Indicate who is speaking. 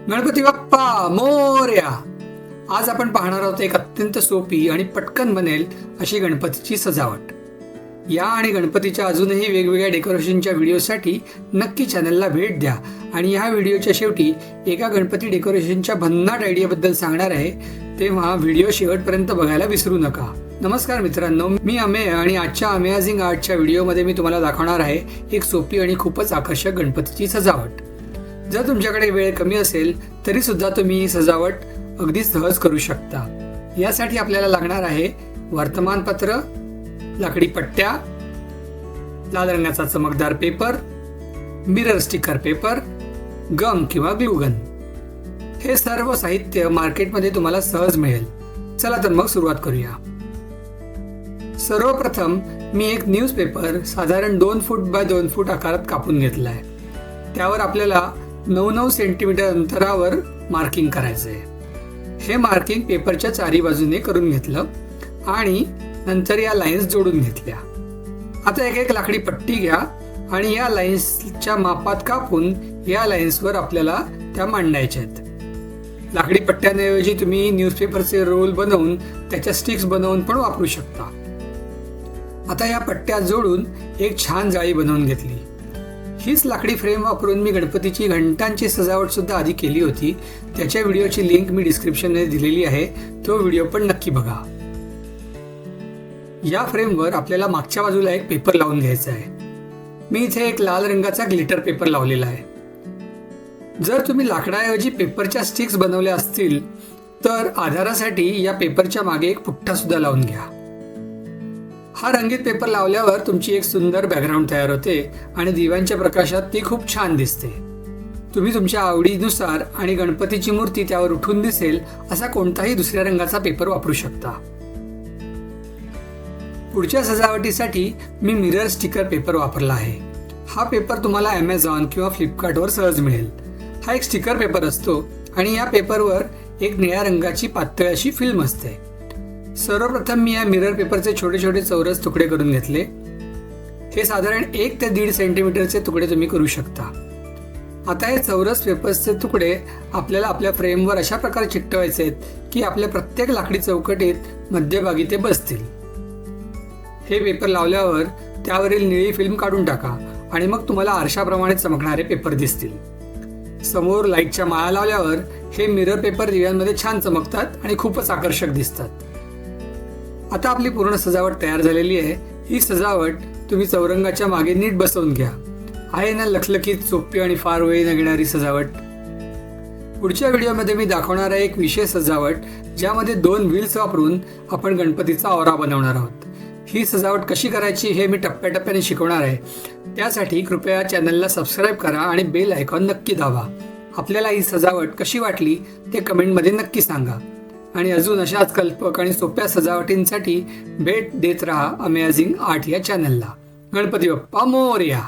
Speaker 1: गणपती बाप्पा मोरया. आज आपण पाहणार आहोत एक अत्यंत सोपी आणि पटकन बनेल अशी गणपतीची सजावट. या आणि गणपतीच्या अजूनही वेगवेगळ्या डेकोरेशनच्या व्हिडिओसाठी नक्की चॅनलला भेट द्या. आणि ह्या व्हिडिओच्या शेवटी एका गणपती डेकोरेशनच्या भन्नाट आयडियाबद्दल सांगणार आहे, तेव्हा व्हिडिओ शेवटपर्यंत बघायला विसरू नका. नमस्कार मित्रांनो, मी अमेय आणि आजच्या अमेझिंग आर्टच्या व्हिडिओमध्ये मी तुम्हाला दाखवणार आहे एक सोपी आणि खूपच आकर्षक गणपतीची सजावट. जर तुमच्याकडे वेळ कमी असेल तरी सुद्धा तुम्ही ही सजावट अगदी सहज करू शकता. यासाठी आपल्याला लागणार आहे वर्तमानपत्र, लाकडी पट्ट्या, लाल रंगाचा चमकदार पेपर, मिरर स्टिकर पेपर, गम किंवा ग्लूगन. हे सर्व साहित्य मार्केटमध्ये तुम्हाला सहज मिळेल. चला तर मग सुरुवात करूया. सर्वप्रथम मी एक न्यूजपेपर साधारण 2 फूट बाय 2 फूट आकारात कापून घेतला आहे. त्यावर आपल्याला 9-9 सेंटीमीटर अंतरावर मार्किंग करायचं आहे. हे मार्किंग पेपरच्या चारी बाजूने करून घेतलं आणि नंतर या लाईन्स जोडून घेतल्या. आता एक लाकडी पट्टी घ्या आणि या लाईन्सच्या मापात कापून या लाईन्सवर आपल्याला त्या मांडायच्या आहेत. लाकडी पट्ट्यांऐवजी तुम्ही न्यूजपेपरचे रोल बनवून त्याच्या स्टिक्स बनवून पण वापरू शकता. आता या पट्ट्या जोडून एक छान जाळी बनवून घेतली. हीच लाकडी फ्रेम वापरून मी गणपतीची घंटांची सजावट सुद्धा आधी केली होती. त्याच्या व्हिडिओची लिंक मी डिस्क्रिप्शनमध्ये दिलेली आहे, तो व्हिडिओ पण नक्की बघा. या फ्रेमवर आपल्याला मागच्या बाजूला एक पेपर लावून घ्यायचा आहे. मी इथे एक लाल रंगाचा ग्लिटर पेपर लावलेला आहे. जर तुम्ही लाकडाऐवजी पेपरच्या स्टिक्स बनवल्या असतील तर आधारासाठी या पेपरच्या मागे एक पुठ्ठा सुद्धा लावून घ्या. हा रंगीत पेपर लावल्यावर तुमची एक सुंदर बॅकग्राऊंड तयार होते आणि दिव्यांच्या प्रकाशात ती खूप छान दिसते. तुम्ही तुमच्या आवडीनुसार आणि गणपतीची मूर्ती त्यावर उठून दिसेल असा कोणताही दुसऱ्या रंगाचा पेपर वापरू शकता. पुढच्या सजावटीसाठी मी मिरर स्टिकर पेपर वापरला आहे. हा पेपर तुम्हाला Amazon किंवा फ्लिपकार्टवर सहज मिळेल. हा एक स्टिकर पेपर असतो आणि या पेपरवर एक निळ्या रंगाची पातळ अशी फिल्म असते. सर्वप्रथम मी या मिरर पेपरचे छोटे छोटे चौरस तुकडे करून घेतले. हे साधारण 1 ते 1.5 सेंटीमीटरचे तुकडे तुम्ही करू शकता. आता हे चौरस पेपर्सचे तुकडे आपल्याला आपल्या फ्रेमवर अशा प्रकारे चिकटवायचे आहेत की आपल्या प्रत्येक लाकडी चौकटीत मध्यभागी ते बसतील. हे पेपर लावल्यावर त्यावरील निळी फिल्म काढून टाका आणि मग तुम्हाला आरशाप्रमाणे चमकणारे पेपर दिसतील. समोर लाईटच्या माळा लावल्यावर हे मिरर पेपर दिव्यांमध्ये छान चमकतात आणि खूपच आकर्षक दिसतात. आता आपली पूर्ण सजावट तयार झालेली आहे. ही सजावट तुम्ही चौरंगाच्या मागे नीट बसवून घ्या. आहे ना लखलखीत, सोपी आणि फार वेळ न घेणारी सजावट. पुढच्या व्हिडिओमध्ये मी दाखवणार आहे एक विशेष सजावट ज्यामध्ये 2 व्हील्स वापरून आपण गणपतीचा औरा बनवणार आहोत. ही सजावट कशी करायची हे मी टप्प्याटप्प्याने शिकवणार आहे. त्यासाठी कृपया चॅनलला सबस्क्राईब करा आणि बेल आयकॉन नक्की दाबा. आपल्याला ही सजावट कशी वाटली ते कमेंटमध्ये नक्की सांगा. आणि अजून अशाच कल्पक आणि सोप्या सजावटींसाठी भेट देत राहा अमेझिंग आर्ट या चॅनलला. गणपती बाप्पा मोरया.